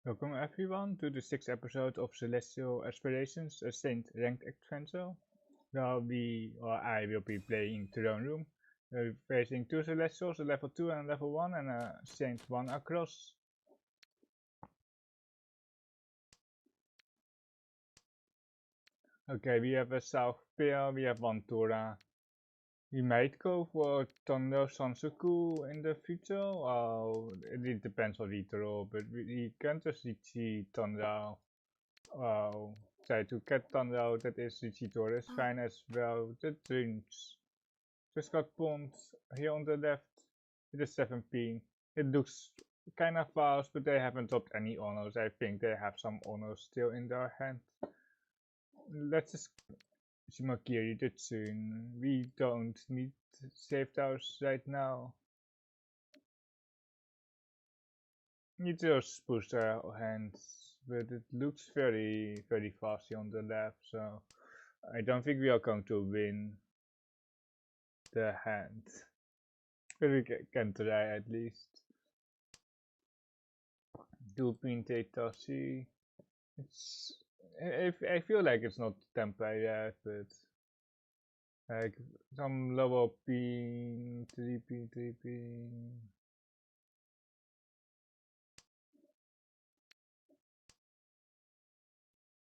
Welcome everyone to the 6th episode of Celestial Aspirations, a Saint ranked adventure. I will be playing Throne Room, facing two Celestials, a level 2 and a level 1, and a Saint 1 across. Okay, we have a South pair, we have one Tora. We might go for Tondo Sansuku in the future. Well, it depends on the draw, but we can just see Tondo. Try to get Tondo, that is Ichidora is fine as well. The drinks just got pumped here on the left. It is 17. It looks kind of fast, but they haven't dropped any honors. I think they have some honors still in their hand. Let's just Shimakiri the soon. We don't need saved house right now. Need to just push their hands, but it looks very fast here on the left, so I don't think we are going to win the hand. But we can try at least. Do Pinte Tossi. It's I feel like it's not Tempa yet, but like some lower pin, 3 pin, 3 pin.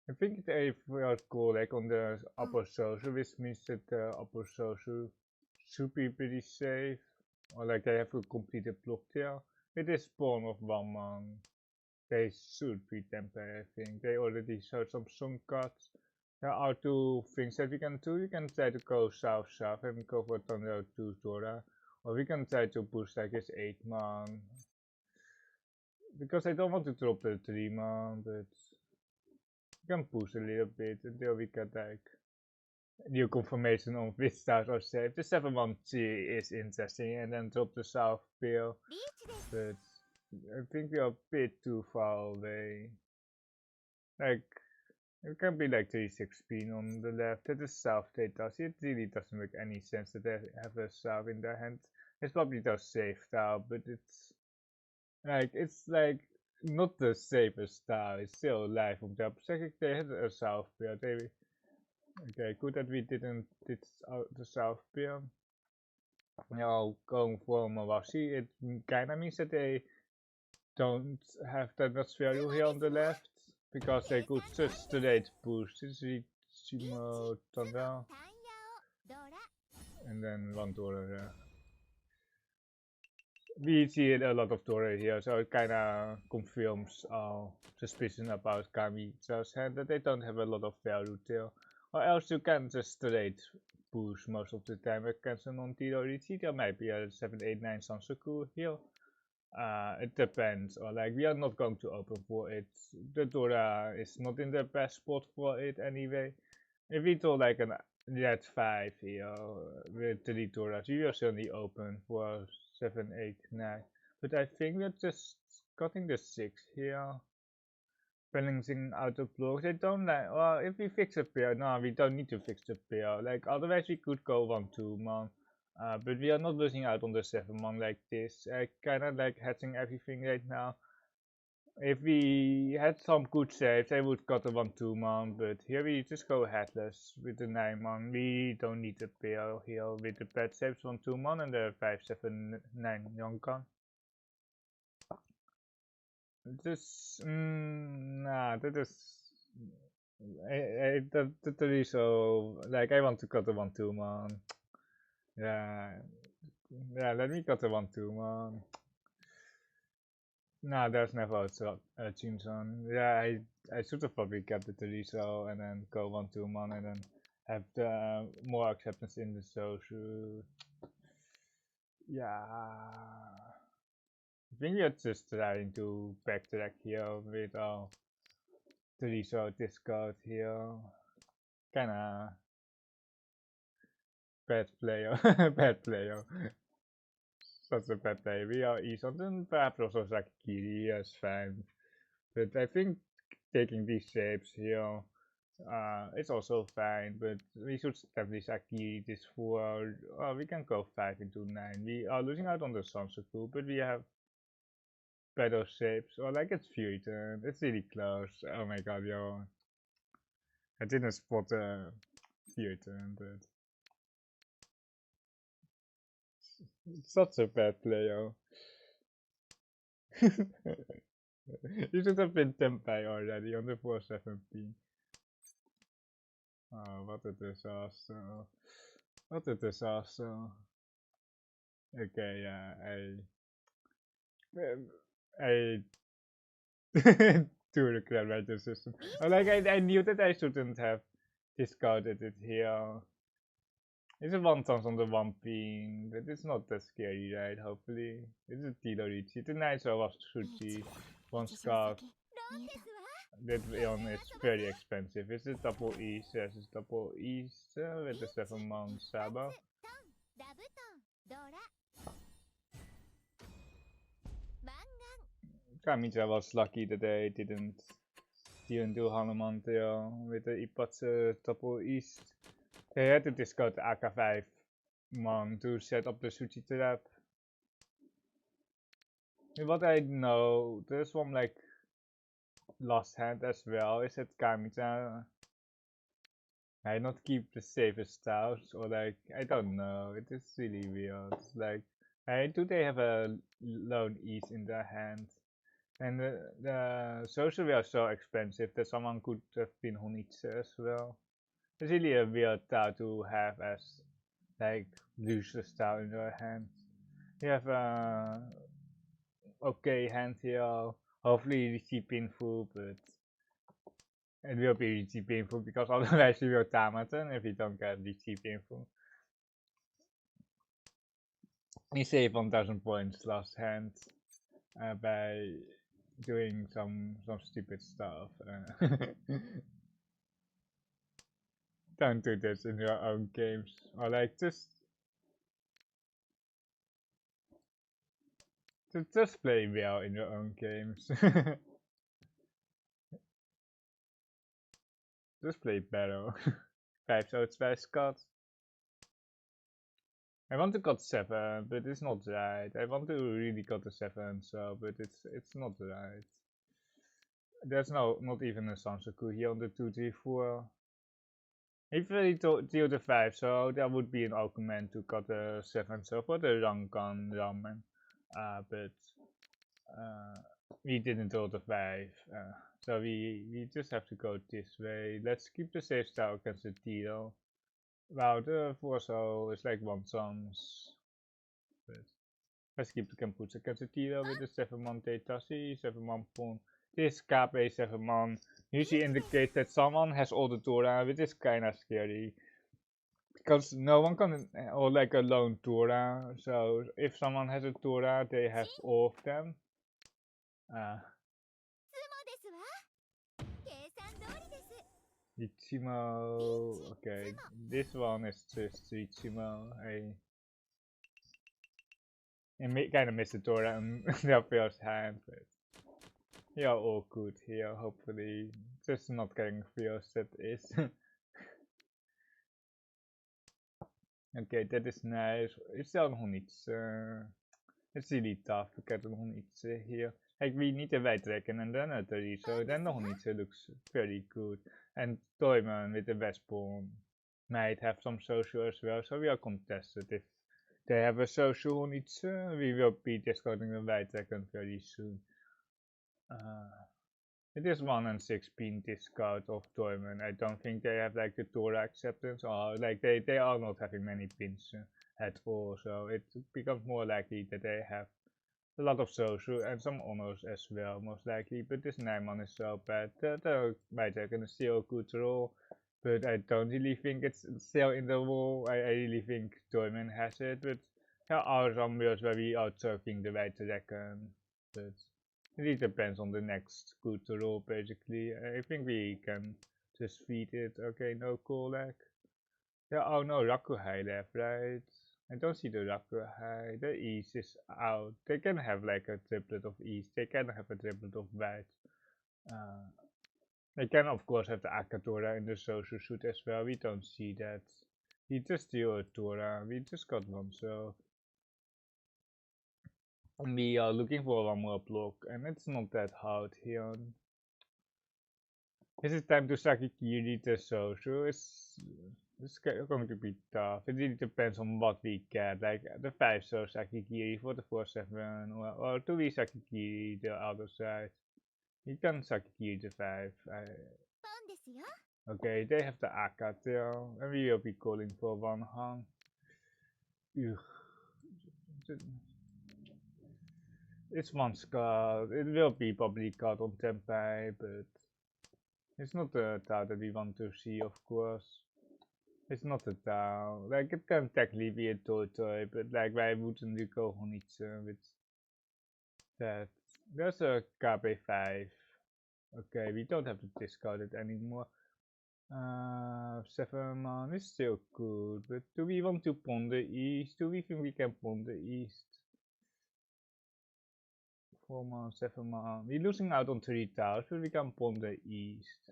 I think they will go like on the upper social, which means that the upper social should be pretty safe. Or like they have a completed block there. It is spawn of 1 man. They should be temporary, I think. They already showed some song cuts. There are two things that we can do. We can try to go south-south and go for Thunder 2 Dora. Or we can try to push like this 8 man. Because I don't want to drop the 3 man, but we can push a little bit until we get like new confirmation on which stars are safe. The 7-1 G is interesting, and then drop the south bill. But I think we are a bit too far away. Like, it can be like 36 pin on the left. That is south data. It really doesn't make any sense that they have a south in their hand. It's probably just safe style, but it's like not the safest style. It's still alive from their perspective. They had a south pair. Okay, good that we didn't did the south pair. Now going for Mawashi, it kinda means that they don't have that much value here on the left, because they could just straight push this Sumo Tonga and then one Dora. We see a lot of Dora here, so it kinda confirms our suspicion about Kami's hand that they don't have a lot of value there. Or else you can just straight push most of the time against an Ontiro Richi. There might be a 789 Sansuku here. It depends, or like we are not going to open for it. The Dora is not in the best spot for it anyway. If we do like an red 5 here with 3 Doras, we will certainly open for 7, 8, 9. But I think we're just cutting the 6 here. Balancing out the blocks. I don't like, well, if we fix a pair, no, we don't need to fix the pair. Like, otherwise we could go 1-2 man. But we are not losing out on the 7 man like this. I kinda like hatching everything right now. If we had some good saves, I would cut a 1-2 man, but here we just go headless with the 9 man. We don't need a pair here with the bad saves 1-2 man and the 5-7-9 young gun. This, nah, that is. Totally so. Like, I want to cut the 1-2 man. Yeah, let me cut the 1-2 man. Nah, there's never a Chinson. Yeah, I should have probably kept the Teriso and then go 1-2 man and then have the more acceptance in the social. Yeah. I think we're just trying to backtrack here with our Teriso discard here. Kinda bad player. Bad player. Such a bad player. We are Isan, and perhaps also Sakiri as fans. But I think taking these shapes here it's also fine, but we should definitely Sakiri this 4. We can go 5 into 9. We are losing out on the Sansuku, but we have battle shapes, or like it's fusion. It's really close. Oh my god, yo. I didn't spot the fusion, but it's such a bad play, yo. You should have been Tempai already on the 417. Oh, what a disaster. What a disaster. Okay, yeah, I do regret my decision. Like, I knew that I shouldn't have discarded it here. It's a one chance on the one ping, but it's not that scary, right? Hopefully. It's a Tidorichi. The nice was Tsuchi. One scarf. That one is very expensive. Is it double East? Yes, it's double East with the 7 month Saba. Kamicha was lucky that they didn't do Hanuman with the Ipatsu double East. They had to discard the AK5 mon to set up the Suchi trap. What I know, there's one like last hand as well, is that Kamicha I not keep the safest styles, or like, I don't know, it is really weird. Like, do they have a lone ease in their hand? And the social are so expensive that someone could have been Honitsu as well. It's really a weird style to have as like loser style in your hand. You have a okay hand here, hopefully really painful, but it will be really painful because otherwise you will Tamaten if you don't get really painful. He saved 1000 points last hand by doing some stupid stuff. Don't do this in your own games, or like just play well in your own games. Just play better. 5 zo 2 cut. I want to cut 7, but it's not right. I want to really cut the 7, so but it's not right. There's not even a Sansaku here on the 234. If they deal the 5, so there would be an argument to cut the 7, so for the Rankan Ramen. But we didn't roll the 5, so we just have to go this way. Let's keep the safe style against the Tito. Wow, the 4 so is like one chance. But let's keep the Campus against the Tito with the 7 man Teitashi, 7 man Pon. This KP 7 man usually indicates that someone has all the Tora, which is kinda scary. Because no one can, or like a lone Tora, so if someone has a Tora, they have all of them. Ichimo, okay, this one is just Ichimo. I kind of missed the Tora on their first hand, but yeah, all good here, hopefully. Just not getting first, that is. Okay, that is nice. Is er nog iets? It's really tough to get nog iets here. Like, we need a white dragon and then a 3, so then nog iets looks very good. And Toyman with the Westbourne might have some social as well, so we are contested. If they have a social on each, we will be discarding the white dragon very soon. It is 1 and 6 pin discard of Toyman. I don't think they have like the Tora acceptance, or like they are not having many pins at all, so it becomes more likely that they have a lot of social and some honors as well, most likely. But this 9-man is so bad that the white dragon is still a good roll, but I don't really think it's still in the roll. I really think Toyman has it, but there are some wheels where we are choking the white dragon, but it really depends on the next good roll, basically. I think we can just feed it. Okay, no Kolak. There are no Rakuhai left, right? I don't see the Rakuhai. The East is out. They can have like a triplet of East. They can have a triplet of White. They can of course have the Akatora in the social suit as well. We don't see that. We just deal a Tora. We just got one, so And we are looking for one more block, and it's not that hard here. This is time to Sakikiri the social. It's going to be tough. It really depends on what we get. Like the 5 so Sakikiri for the 4-7, or 2 Sakikiri the other side. You can Sakikiri the 5. Okay, they have the Aka tail, and we will be calling for 1 Han. It's 1 scar. It will be probably caught on Tempai, but it's not the Tau that we want to see, of course. It's not a Tau. Like, it can technically be a toy, but like, wij moeten nu gewoon iets with that. There's a KB5. Okay, we don't have to discard it anymore. 7 man is still good, but do we want to pawn the east? Do we think we can pawn the east? 4 man, 7 man. We're losing out on 3 towers, but we can pawn the east.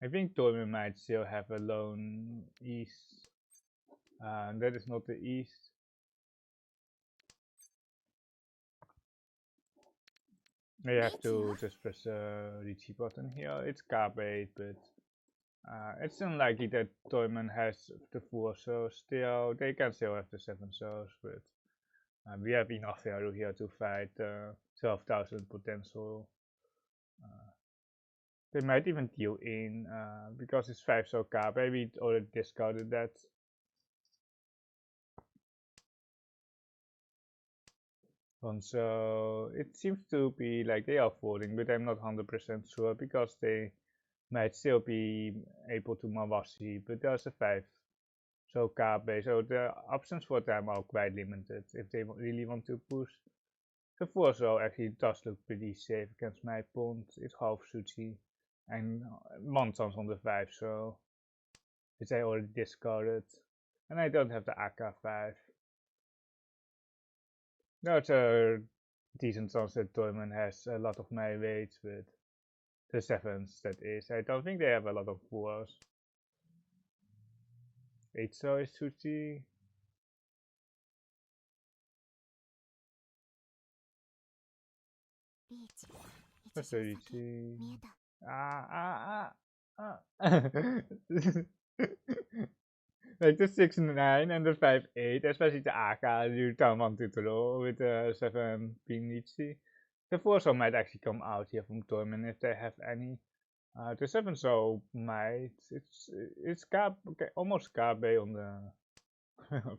I think Torment might still have a lone east. That is not the east. We have to just press the Ricci button here. It's K8, but it's unlikely that Torment has the 4 souls still. They can still have the 7 souls, but we have enough value here to fight 12,000 potential. They might even deal in because it's 5 so K8. We already discarded that. And so it seems to be like they are folding, but I'm not 100% sure because they might still be able to Mawasi, but there's a 5 so K8, so the options for them are quite limited if they really want to push. The 4 so actually does look pretty safe against my pawns. It's half Suchi and 1 chance on the 5 so which I already discarded, and I don't have the AK5. There's a decent chance that Torment has a lot of my weights, but the 7s that is. I don't think they have a lot of 4s. 8 so is Suchi. That's a Ricci. Like the 6-9 and the 5-8, especially the AK, you don't want to roll with the 7 pin Ricci. The 4 so might actually come out here from Torment if they have any. The 7 so might. It's almost KB on the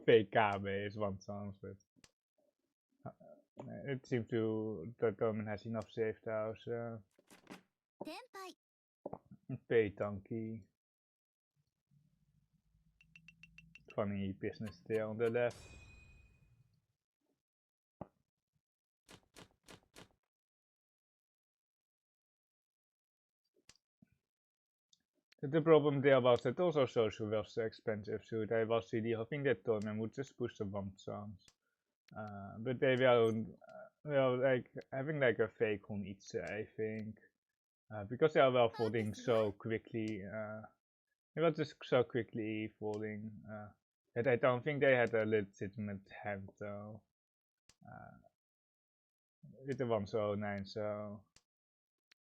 fake KB is 1 chance, but it seems to that Torment has enough safe towers. Pay Donkey. Funny business there on the left. The problem there was that also social was expensive, so I was really hoping that Torment would just push the 1 chance. But they were like having like a fake on each, I think. Because they are well folding so quickly. It was just so quickly folding that I don't think they had a legitimate hand though. With the 109, so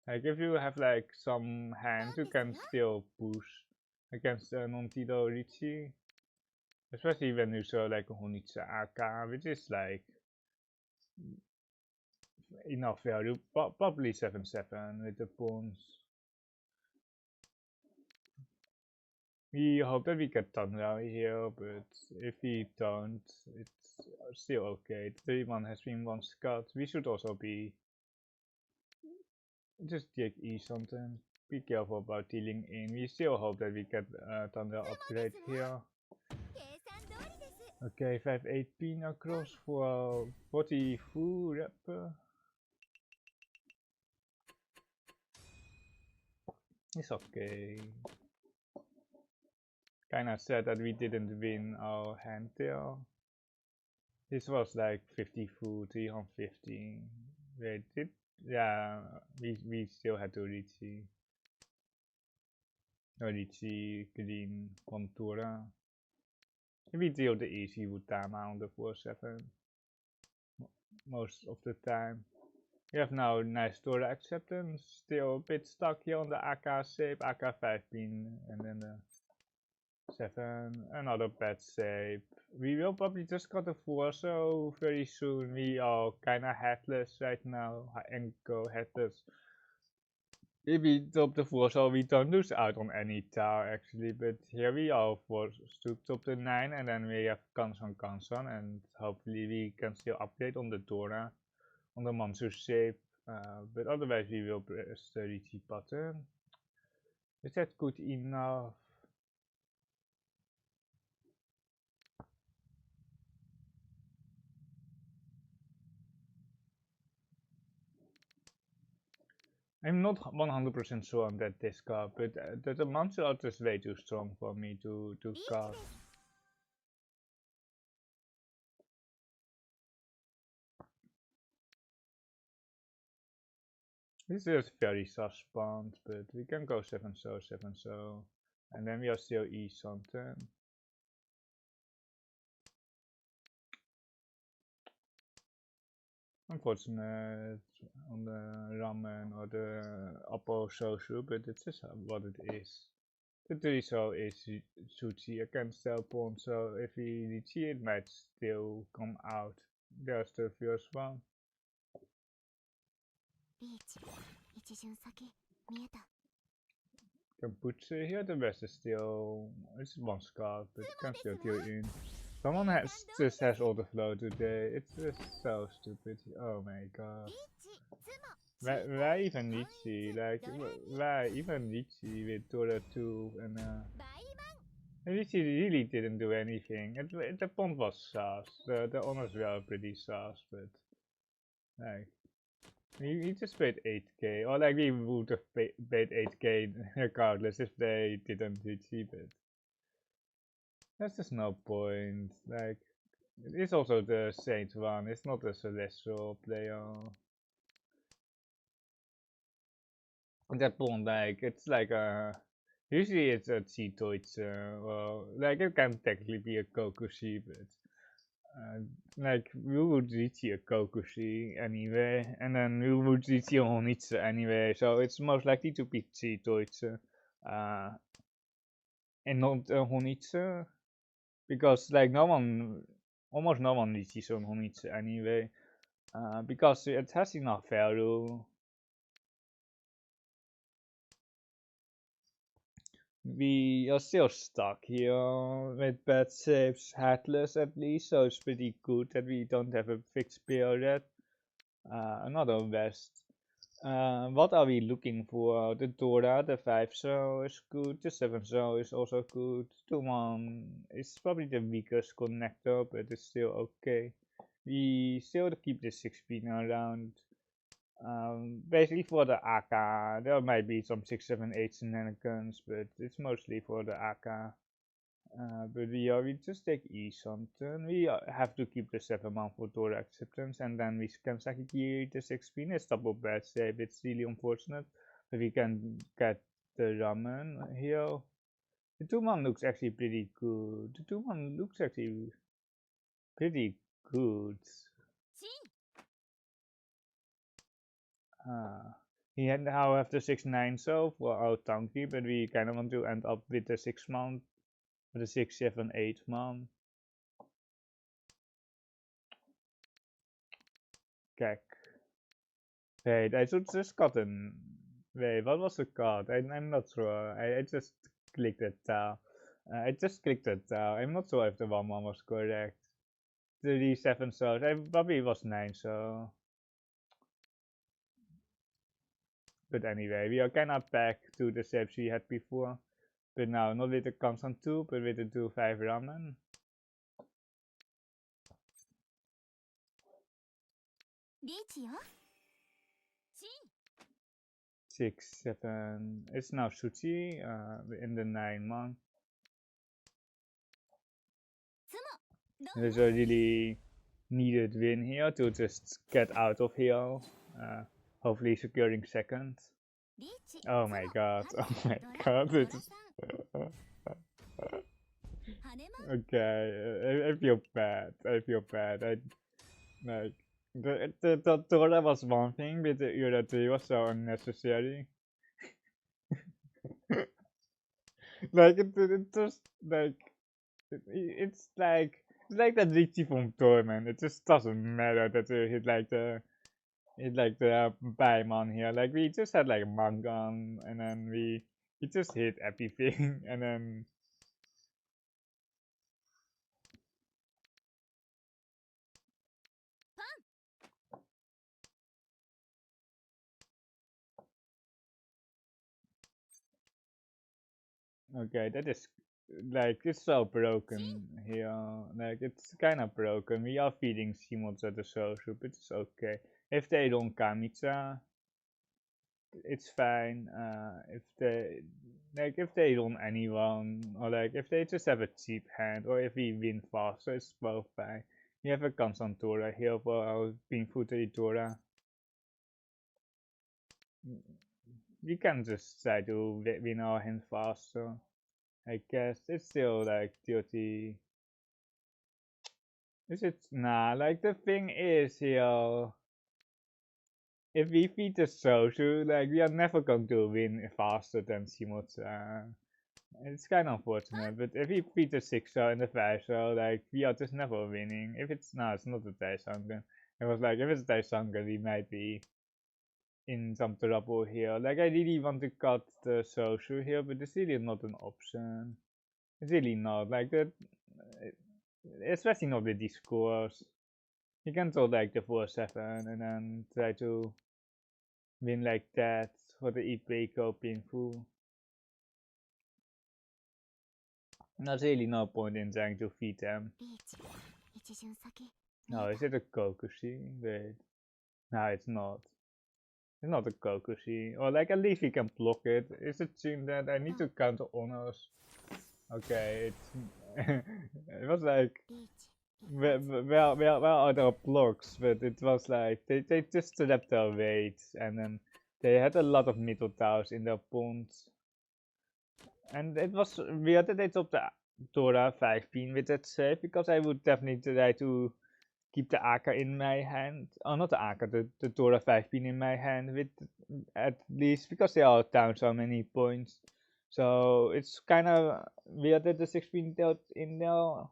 like if you have like some hand, you can still push against the non-Tito Ricci. Especially when you show like a Honitsu AK, which is like enough value, probably 7-7 with the pawns. We hope that we get Tanra here, but if we don't, it's still okay. The 3-1 has been 1 scut. We should also be just take E something. Be careful about dealing in. We still hope that we get Thunder upgrade here. Okay, 5-8 pin across for 40 full rapper. It's okay. Kinda sad that we didn't win our hand there. This was like 50 full, 350. Wait, yeah, we still had to Ricci. Ricci, green, Contura. If we deal the easy would Tama on the 4-7. most of the time. We have now nice Dora acceptance, still a bit stuck here on the AK shape, AK 5 pin, and then the 7, another bad shape. We will probably just got a 4, so very soon we are kinda headless right now, and go headless. If we top the 4, so we don't lose out on any tower actually, but here we are forced to top the 9, and then we have Hanchan, and hopefully we can still upgrade on the Dora, on the Mansu shape, but otherwise we will press the retreat button. Is that good enough? I'm not 100% sure on that disc card, but the Mansu art is way too strong for me to cast. This is very suspend, but we can go 7 so, and then we are still E something. Unfortunate on the ramen or the apple soju, but it's just what it is. The 3 so is sushi against cell pawn, so if we reach it might still come out. There's the first one. Can put here, the rest is still, it's one card, but can still kill in. Someone just has all the flow today, it's just so stupid, oh my god. Why even Nietzsche, like, why even Nietzsche with Dora 2 and Nietzsche really didn't do anything, the pawn was sus, the honors were pretty sus, but like, we just paid 8k, or like we would have paid 8k regardless if they didn't Nietzsche, but there's just no point, like, it's also the Saint one, it's not a Celestial player. That pawn, like, it's like a, usually it's a Cheetoids, well, like it can technically be a Kokushi, but like we would reach a Kokushi anyway, and then we would reach a Honitsu anyway, so it's most likely to be Cheetoids, and not a Honitsu, because like almost no one reaches on Honitsu anyway, because it has enough value. We are still stuck here with bad saves, headless at least, so it's pretty good that we don't have a fixed pair yet. Another West. What are we looking for? The Dora, the 5 so is good, the 7 so is also good, the 1 is probably the weakest connector, but it's still okay. We still keep the 6 pin around. Basically for the AK, there might be some 6, 7, 8 shenanigans, but it's mostly for the AK. But we just take E something. We have to keep the 7 man for Dora acceptance, and then we can Sakiki the 6 pin. It's double bad save, it's really unfortunate. But we can get the ramen here. The 2 man looks actually pretty good. The 2 man looks actually pretty good. He had now have the 6-9 so for our tanky, but we kind of want to end up with the 6 man, with the 6, 7, 8 man. Kijk. Wait, I should just gotten. Wait, what was the card? I'm not sure. I just clicked that tile. I just clicked that tile. I'm not sure if the 1-1 was correct. 37 so. I probably was 9 so. But anyway, we are kinda back to the shapes we had before. But now, not with the constant 2, but with the 2-5 ramen. Six, 7. It's now Suchi in the 9 man. There's a really needed win here to just get out of here. Hopefully securing second. Oh my god, oh my god. Okay, I feel bad. I feel bad. Like, The Torah was one thing, but the Ura 3 was so unnecessary. Like it just like it's like that Richie from Torment. It just doesn't matter that you hit like the Paimon here. Like we just had like Mangan and then we just hit everything and then okay, that is like it's so broken here. Like it's kind of broken. We are feeding Simons at the soul soup. It's okay. If they don't Kamitsa, it's fine. If they if they don't anyone or like if they just have a cheap hand or if we win faster, it's both fine. We have a constant Tora here for our being footy Tora. We can just try to win our hand faster. I guess it's still like 30. Is it? Nah, like the thing is here, if we feed the social, like we are never going to win faster than Simotsa. It's kind of unfortunate, but if we feed the 6-0 and the 5-0, like we are just never winning. If it's it's not a Taisangan. It was like if it's Taisangan, we might be in some trouble here. Like I really want to cut the social here, but it's really not an option. It's really not like that, especially not with these scores. You can throw like the 4-7 and then try to win like that for the Ipeco painful. There's really no point in trying to feed them. No, is it a Kokushi? Wait. No, it's not. It's not a Kokushi. Or like at least we can block it. Is it soon that I need to counter honors? Okay, it's it was like where are the blocks? But it was like they just trapped their weights and then they had a lot of middle towers in their ponds. And it was weird that they took the Dora 5 pin with that save because I would definitely try to keep the Aka in my hand. Oh, not the Aka, the Dora 5 pin in my hand with at least because they are down so many points. So it's kind of weird that the 6 pin dealt in there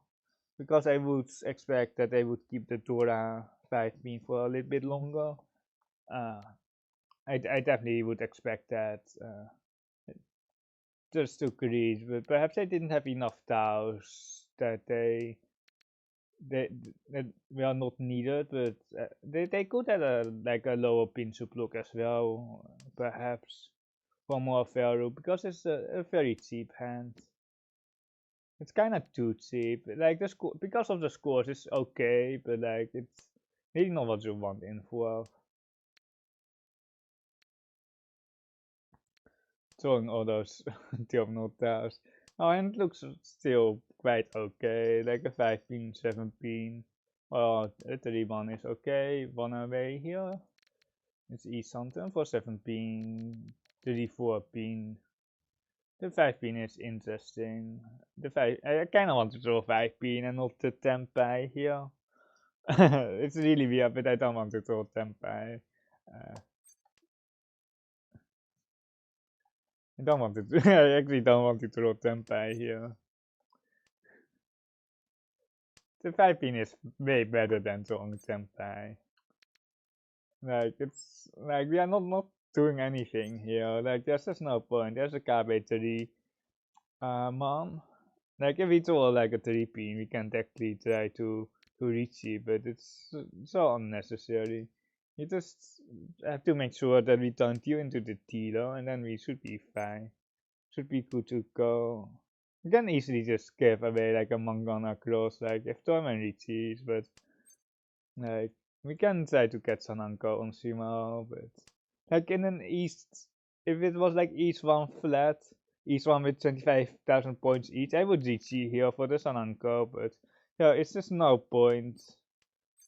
because I would expect that they would keep the Dora 5 pin for a little bit longer. I definitely would expect that. Just to greed, but perhaps they didn't have enough tiles that they that were not needed, but they could have like a lower pinch block as well, perhaps for more value because it's a very cheap hand. It's kind of too cheap. Like the score because of the scores, it's okay, but like it's really not what you want in 12. Throwing all those diagonal tiles. Oh, and it looks still quite okay, like a 5 pin, 7 pin. Well, a 3-1 is okay, one away here. It's something for 7 pin, 3-4 pin. The 5 pin is interesting. I kind of want to throw 5 pin and not the 10 here. It's really weird, but I don't want to throw 10 I don't want to. I actually don't want to throw 10 here. The 5 pin is way better than throwing 10. Like it's like we are not doing anything here. Like there's just no point. There's a KB3 mom. Like if we throw like a 3 pin, we can technically try to reach it, but it's so unnecessary. You just have to make sure that we turn you into the Tilo, and then we should be fine. Should be good to go. You can easily just give away like a Mangana cross, like if Torment reaches, but like we can try to get Sananko on Sumo, but like in an East, if it was like East 1 flat, East 1 with 25,000 points each, I would reach here for the Sananko, but yeah, it's just no point.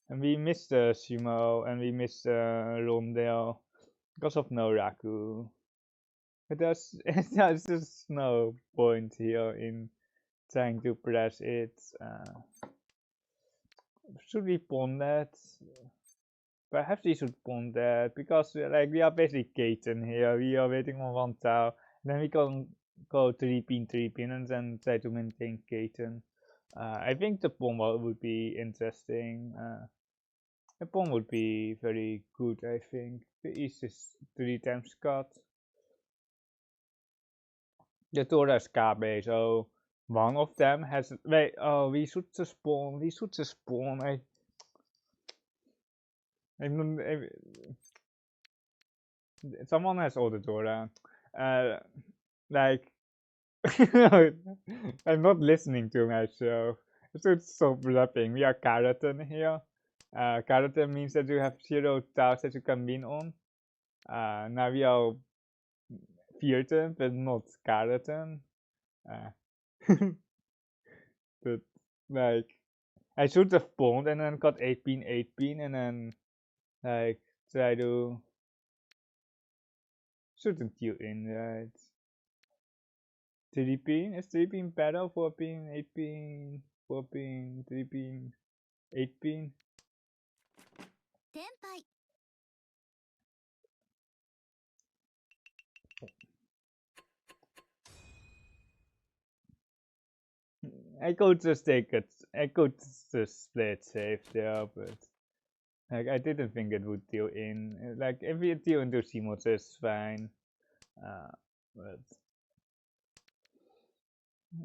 And we missed the Sumo and we missed the Rondell because of no Raku. But there's just no point here in trying to press it. Should we pawn that? Perhaps we should pawn that because like we are basically Katen here. We are waiting on one tile. Then we can go 3 pin and then try to maintain Katen. I think the pawn would be interesting. The pawn would be very good, I think. The east is 3 times cut. The Torah is KB, so one of them has. Wait, oh, we should just pawn. We should just pawn. Someone has all the Torah. Like, I'm not listening to myself. So stop rapping. We are Karaten here. Karaten means that you have 0 tiles that you can win on. Now we are Vierten, but not Karaten. But like, I should have pawned and then got 8 pin, and then like try to shouldn't deal in, right? 3 pin? Is 3 pin better? 4 pin, 8 pin, 4 pin, 3 pin, 8 pin? I could just take it. I could just play it safe there, but like I didn't think it would deal in. Like if we deal into Simos, it's fine. But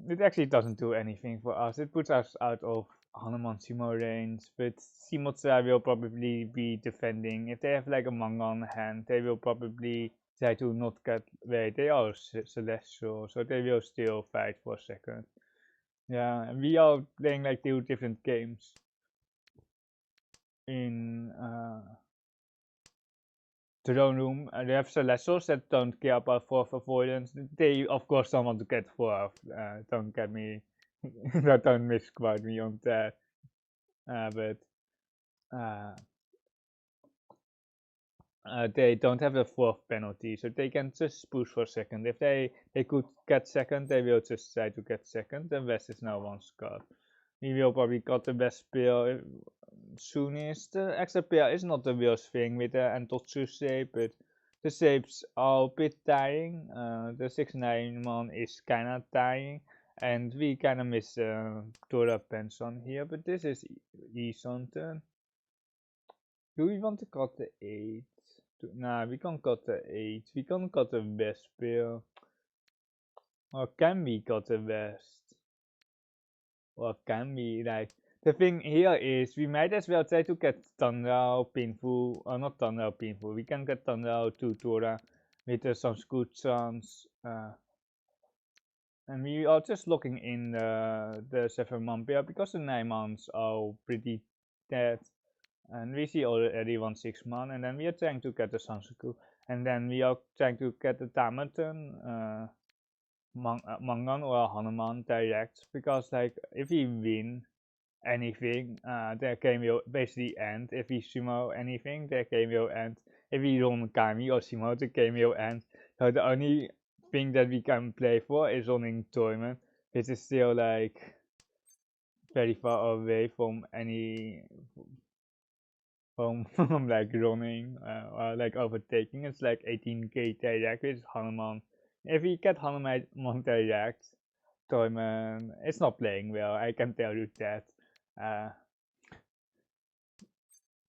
it actually doesn't do anything for us. It puts us out of Hanuman Simo range, but Simotra will probably be defending. If they have like a manga on hand, they will probably try to not get. Wait, they are celestial, so they will still fight for a second. Yeah, and we are playing like 2 different games in throne room. They have celestials that don't care about 4th avoidance. They of course don't want to get 4th. Don't get me, don't misquote me on that. But they don't have a 4th penalty, so they can just push for second. If they could get second, they will just try to get second. And West is now 1 Scott. We will probably got the best pair soonest. The extra pair is not the worst thing with the Antotsu shape, but the shapes are a bit dying. The 6-9 one is kinda dying, and we kinda miss Tora Penson here, but this is Eson turn. Do we want to cut the 8? Nah, we can't cut the 8. We can't cut the best pair. Or can we cut the best? Or can we, like, the thing here is we might as well try to get Tanrao Painful, or not Tanrao Painful, we can get Tanrao to Tora with some good chance. And we are just looking in the 7-man pair because the 9 mans are pretty dead. And we see already 1 6-man, and then we are trying to get the Sansaku. And then we are trying to get the Tamaton, Mangan or Hanuman direct, because like if we win anything, their game will basically end. If we sumo anything, their game will end. If we run Kami or sumo, the game will end. So the only thing that we can play for is running tournament, which is still like very far away from any from like running or like overtaking. It's like 18k direct with Hanuman. If we get Hanuman direct, tournament, it's not playing well, I can tell you that.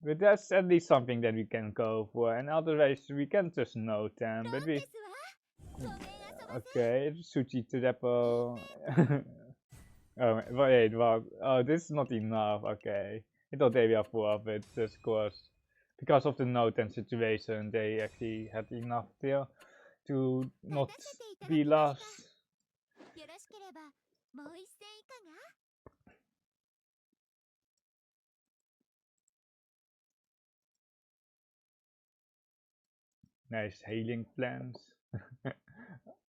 But that's at least something that we can go for, and otherwise we can just note them. But we okay, Suchi Trepo. Oh wait, what? Oh, this is not enough. Okay, I thought they were 4, but of course, because of the note and situation, they actually had enough there to not be lost. Nice healing plans.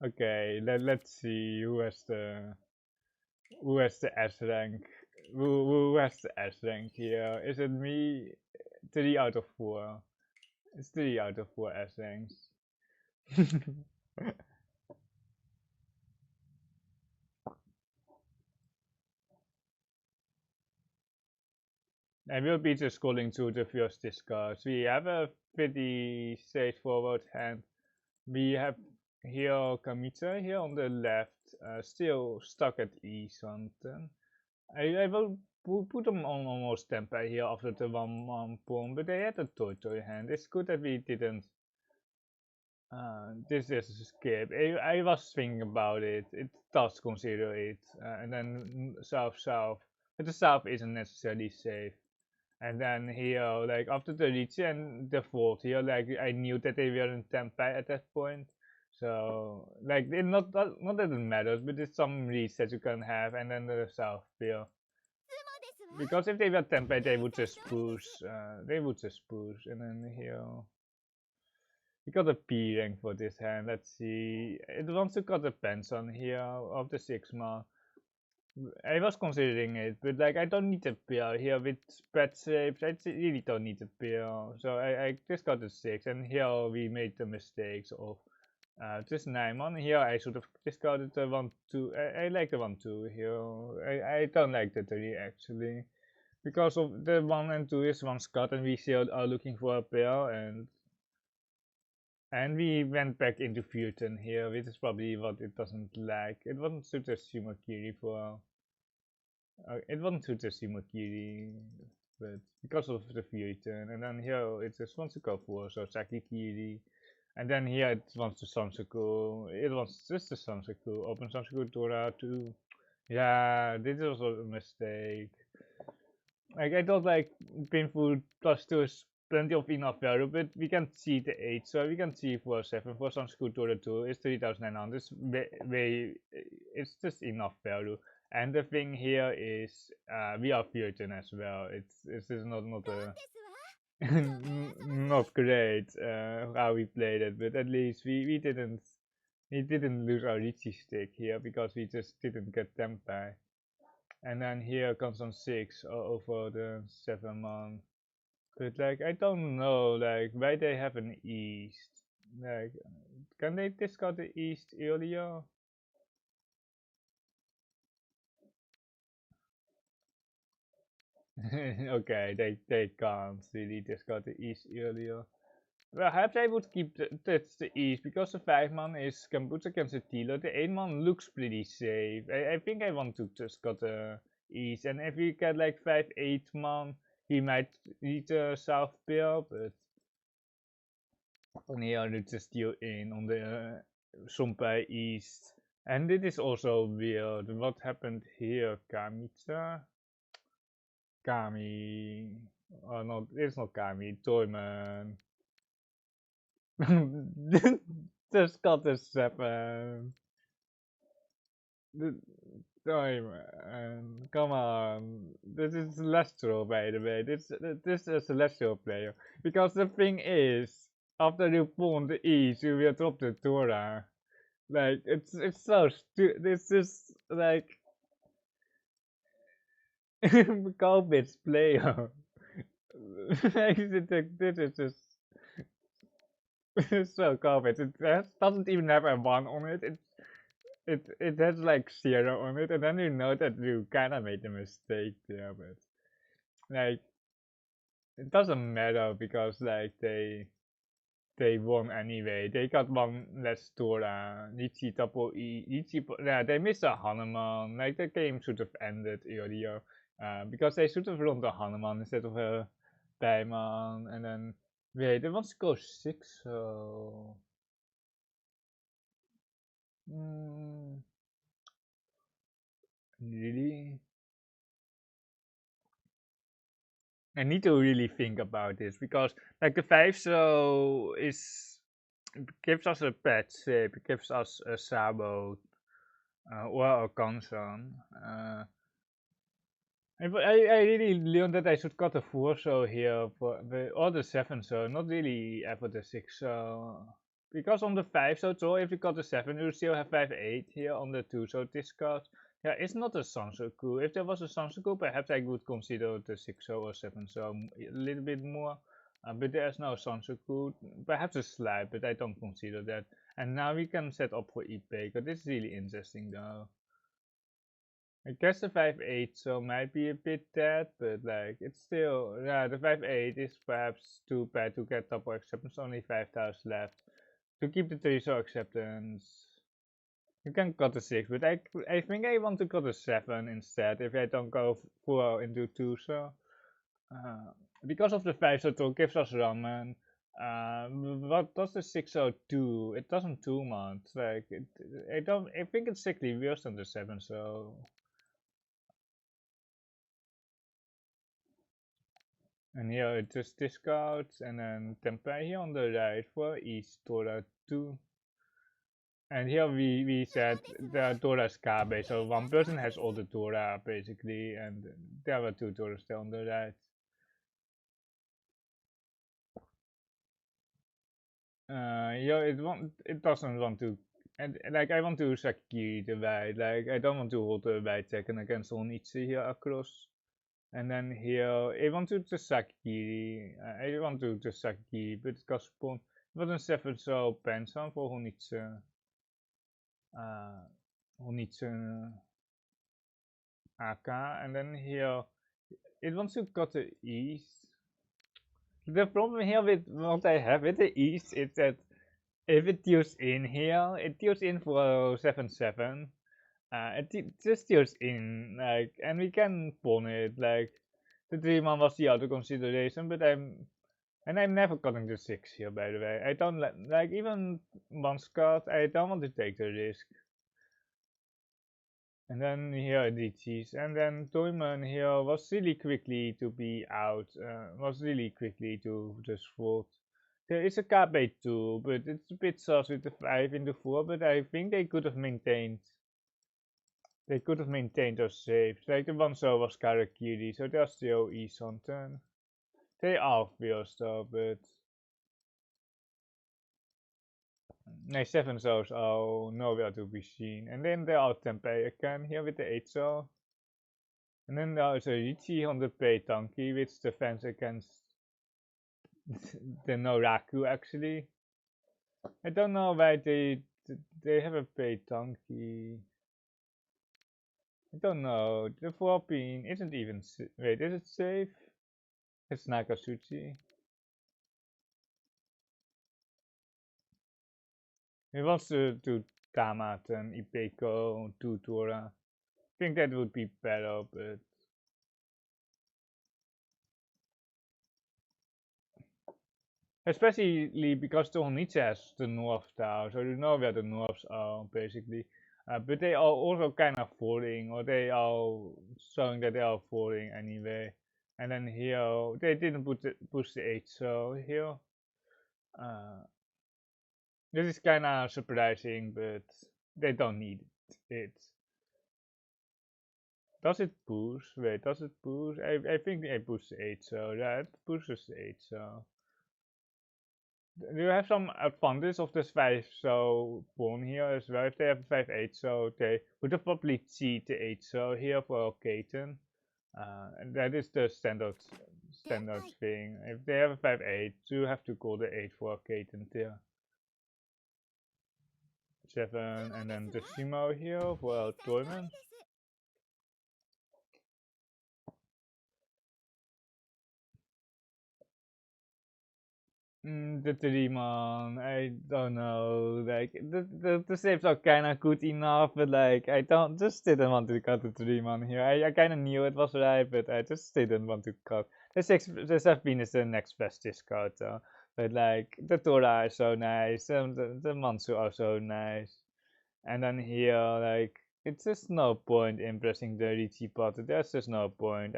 Okay, let's see who has the S rank. Who has the S rank here? Is it me? 3 out of 4. It's 3 out of 4 S ranks. I will be just scrolling through the first discards. We have a pretty straightforward hand. We have here Kamita here on the left, still stuck at E something. I will put them on almost tempo here after the 1-1 pawn, but they had a toy hand. It's good that we didn't. This is a skip. I was thinking about it. It does consider it, and then south. But the south isn't necessarily safe. And then here, like after the reach and the fold here, like I knew that they were in tempo at that point. So like it not that it matters, but it's some reach that you can have, and then the south here. Because if they were tempo, they would just push. And then here. We got a P rank for this hand. Let's see. It wants to cut the pens on here of the 6-man. I was considering it, but like I don't need a pair here with spread shapes. I really don't need a pair. So I just got the 6, and here we made the mistakes of just 9-man. Here I should have discarded the 1-2. I like the 1-2 here. I don't like the 3 actually. Because of the 1 and 2 is 1 cut, and we still are looking for a pair, and we went back into Futon here, which is probably what it doesn't like. It wasn't suit a Sumakiri for. It wasn't suit a Sumakiri, but because of the Futon. And then here it just wants to go for so Sakikiri. And then here it wants to Sansaku. It wants just the Sansaku. Open Sansaku Dora too. Yeah, this was a mistake. Like I thought like painful +2 is plenty of enough value, but we can see the 8, so we can see for 7 for some scooter 2 is 3,900. It's just enough value. And the thing here is we are Futon as well. It's just not a not great how we played it, but at least we didn't lose our Richie stick here because we just didn't get tempo. And then here comes on 6 over the 7-man. But like I don't know like why they have an east. Like can they discard the east earlier? Okay, they can't really discard the east earlier. Perhaps I would keep that's the east because the 5-man is can put against the dealer. The 8-man looks pretty safe. I think I want to just got the east, and if we get like 5-8-man, he might need a south pair, but on here to just steal in on the Sompai east. And it is also weird. What happened here, Kamitsa? Kami. Oh no, it's not Kami, Toyman. Just got the 7. The Toyman. Come on. This is Celestial, by the way. This is a Celestial player. Because the thing is, after you pawn the east, you will drop the Dora. Like it's so stupid. This is like garbage player. Like, this is just so garbage. It doesn't even have a 1 on it. It has like 0 on it, and then you know that you kind of made a mistake there, but like it doesn't matter because like they won anyway. They got 1 less Dora. Nietzsche double E. Yeah, they missed a Hanuman. Like the game should have ended earlier. Because they should have run the Hanuman instead of a Diamond. And then wait, they want to go 6. So really. I need to really think about this because like the 5 so gives us a pet shape, it gives us a Sabo or a Kansan. I really learned that I should cut a 4 so here for or the 7 so, not really ever the 6 so. Because on the 5 so draw, if you got the 7 you still have 5-8 here on the 2 so discard. Yeah, it's not a Sansoku. If there was a Sansoku, perhaps I would consider the 6 or 7 so a little bit more. But there's no Sansoku. Perhaps a slide, but I don't consider that. And now we can set up for Ipe. This is really interesting though. I guess the 5-8 so might be a bit dead, but like it's still, yeah, the 5-8 is perhaps too bad to get double acceptance, only 5 tiles left. To keep the 3 so acceptance, you can cut the 6, but I think I want to cut a 7 instead if I don't go full into 2 so. Because of the 5 so 2 gives us ramen. What does the 6 so do? It doesn't do much. Like, I think it's sickly worse than the 7 so. And here it just discards, and then tempeh here on the right for each Dora 2. And here we said the Dora is Kabe, so one person has all the Dora basically, and there were 2 Doras there on the right. Yeah, it doesn't want to, and like I want to Sakiri the white, like I don't want to hold the white second against Onichi here across. And then here, I want to just Sakiri, I want to just Sakiri, but it got spawned. It wasn't 7 so Pensan for Honitsu Aka, and then here, it wants to cut the east. The problem here with what I have with the east is that if it deals in here, it deals in for 7-7. It just deals in, like, and we can pawn it, like, the 3-man was the other consideration, but I'm never cutting the 6 here, by the way. I don't like, even once cut, I don't want to take the risk. And then here DTs, and then Toyman here was really quickly to be out, was really quickly to just fold. There is a KB too, but it's a bit sus with the 5 into 4, but I think they could have maintained those saves. Like the one so was Karakiri, so they're still easy on turn. They are fierce though, but no, 7 souls are nowhere to be seen. And then there are Tempeh again here with the 8 soul. And then there is a Richie on the Pei Tanki, which defends against the Noraku actually. I don't know why they have a Pei Tanki. I don't know. The 4-pin isn't even. Wait, is it safe? It's Nakasuchi. He wants to do Tamat and Ipeko, Tutora. I think that would be better, but. Especially because the Honitsu has the North Tower, so you know where the Norths are, basically. But they are also kind of falling, or they are showing that they are falling anyway. And then here, they didn't push the 8, so here. Uh, this is kind of surprising, but they don't need it. Does it push? Wait, does it push? I think they push the 8, so yeah, it pushes the 8, so. Do you have some advantage of this 5 so pawn here as well? If they have a 5-8 so they would have probably cheat the 8 so here for Kaiten. And that is the standard thing. If they have a 5-8, you have to call the 8 for Kaiten there. 7 and then the Shimo here for Toyman. The 3-man, I don't know, like, the saves are kinda good enough, but like, I just didn't want to cut the 3-man here. I kinda knew it was right, but I just didn't want to cut. The 7 is the next best discard though. But like, the Tora is so nice, the Mansu are so nice. And then here, like, it's just no point impressing the Richie Potter, there's just no point.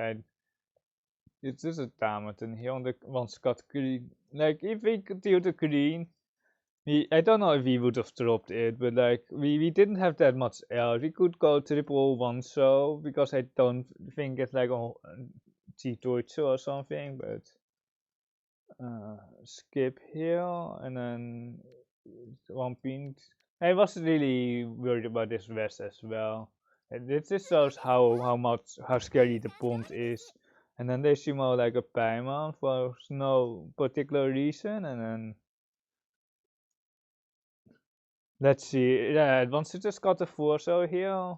It's just a Tamaton here on the one Scott green. Like, if we could deal the green, I don't know if we would have dropped it, but like, we didn't have that much else. We could go triple one so, because I don't think it's like a G-Deutsche or something, but skip here, and then 1 pin. I was really worried about this West as well. And this just shows how scary the pond is. And then they seem more like a Paimon for no particular reason, and then let's see. Yeah, it wants to just got the 4 so here.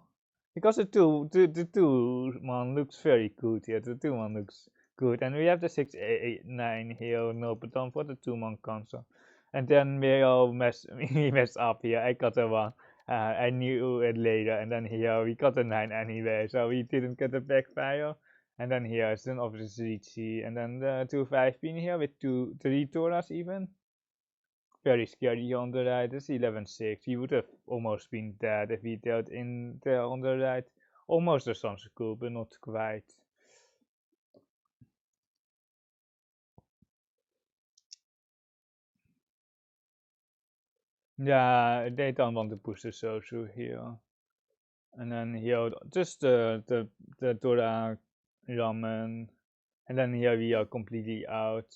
because the two one looks very good here. The 2-1 looks good, and we have the 6-8-9 here, no button for the 2-1 console, and then we all we mess up here. I got a 1. I knew it later, and then here we got a 9 anyway, so we didn't get the backfire. And then here is an obviously G, and then the 2-5 pin here with 3 Toras even. Very scary on the right. This 11-6. He would have almost been dead if he dealt in there on the right. Almost a Sunset School, but not quite. Yeah, they don't want to push the Sosu here. And then here, just the Dora Ramen. And then here we are completely out.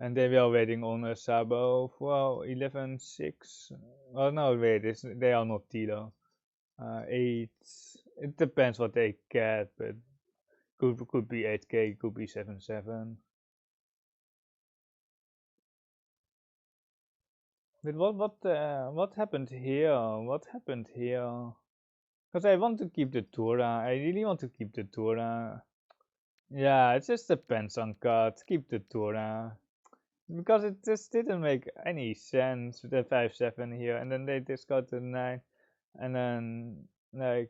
And they were waiting on a Sabo. Well, 11-6. Oh no, wait, they are not Tilo. 8. It depends what they get, but could be 8k, could be 7-7. But what happened here? What happened here? Because I want to keep the Tora. I really want to keep the Tora. Yeah, it just depends on cards. Keep the Tora. Because it just didn't make any sense with the 5-7 here, and then they just got the 9, and then like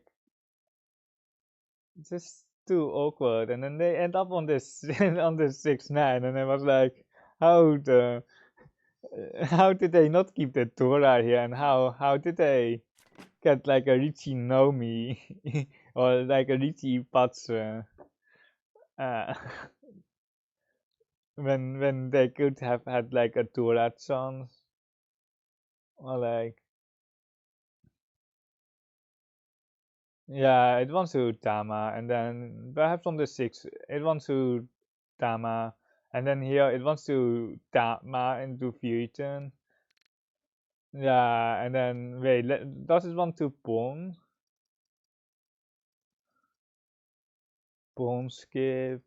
just too awkward, and then they end up on this on this 6-9, and I was like, how did they not keep the Tora here, and how did they get like a Richie Nomi or like a Richie Patse when they could have had like a Tora chance, or like, yeah, it wants to Tama, and then perhaps on the 6 it wants to Tama, and then here it wants to Tama into Futon. Yeah, and then wait, does it want to pawn? Pawn skip.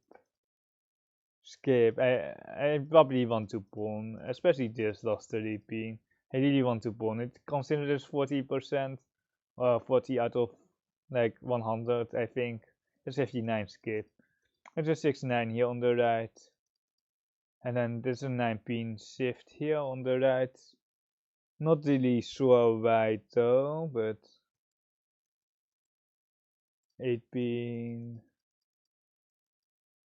Skip. I probably want to pawn, especially this last 30p. I really want to pawn. It considers 40%, or 40 out of like 100, I think. It's 59 skip. It's a 6-9 here on the right. And then there's a 9-pin shift here on the right. Not really sure why though, but 8-pin.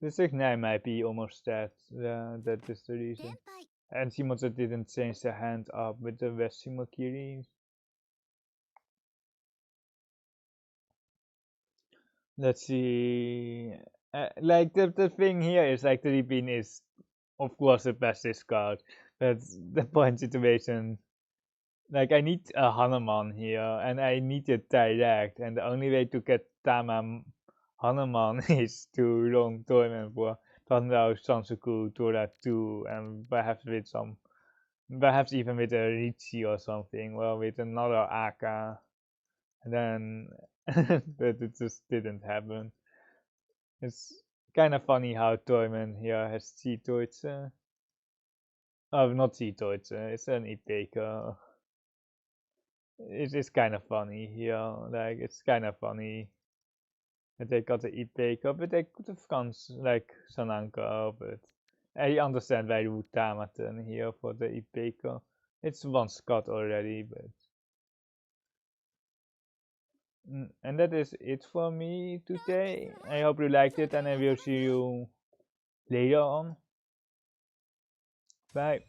The 6-9 might be almost that. That is the reason. And Shimoza didn't change the hand up with the West Shimokiri. Let's see. Like the thing here is like the Ripin is of course the best card. That's the point situation. Like I need a Hanuman here, and I need it direct, and the only way to get Tama Hanuman is to run tournament for Tandao Sansuku Tora 2, and perhaps with some, perhaps even with a Richie or something, well, with another Aka, and then, but it just didn't happen. It's kind of funny how tournament here has Zitoitse. Oh, not Zitoitse, it's an Ipeka. It is kind of funny here, like, it's kind of funny that they got the Ipeka, but they could have gone like Sananka, but I understand why you would Tamaten here for the Ipeka. It's one Scott already, but... And that is it for me today. I hope you liked it, and I will see you later on. Bye.